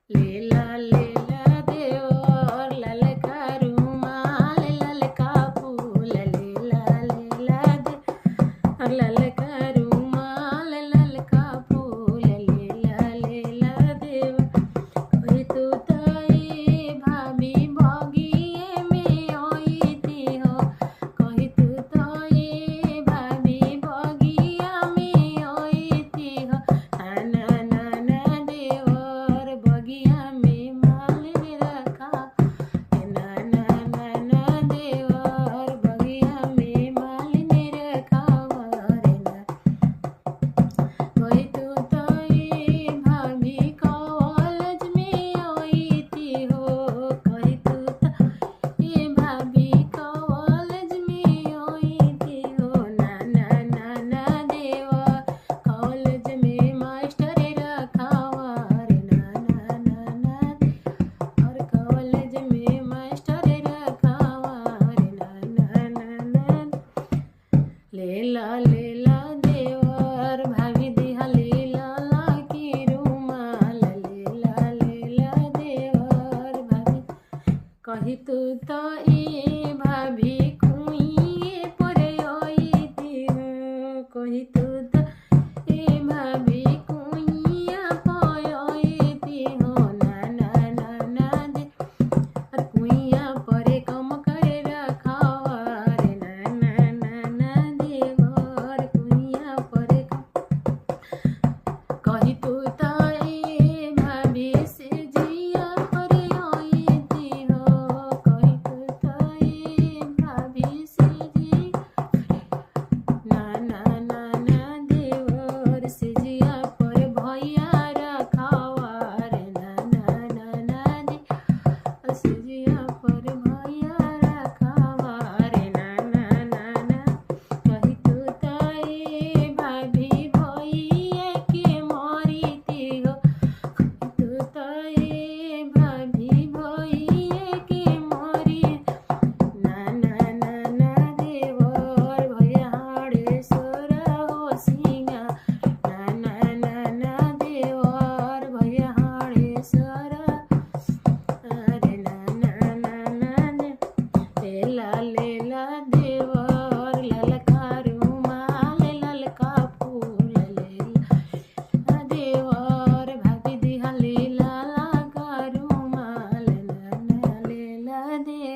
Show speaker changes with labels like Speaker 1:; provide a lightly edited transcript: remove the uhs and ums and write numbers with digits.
Speaker 1: लेला देवर ललका रुमाल ललका फूल लेला देवर ललका रुमाल ललका फूल लेला देवर कोई तू तई भाभी बगिए में आईती हो कही तू तई भाभी बगिया में आईती हो ना ना ना देवर बगिया में माल रखा ना ना ना ना देवर बगिया में माल रखा रे ना कोई तू तई भाभी कॉलेज में आईती हो कोई तू तई भाभी कॉलेज में आईती हो ना ना ना ना देवर कॉलेज में मास्टर रखावा रे ना ना ना ना और कॉलेज में मास्टर रखावा रे ना ना ना ना लेला देवर भाभी दिहा लेला लाकी रुमाल लेला देवर भाभी कही तू तो ई भाभी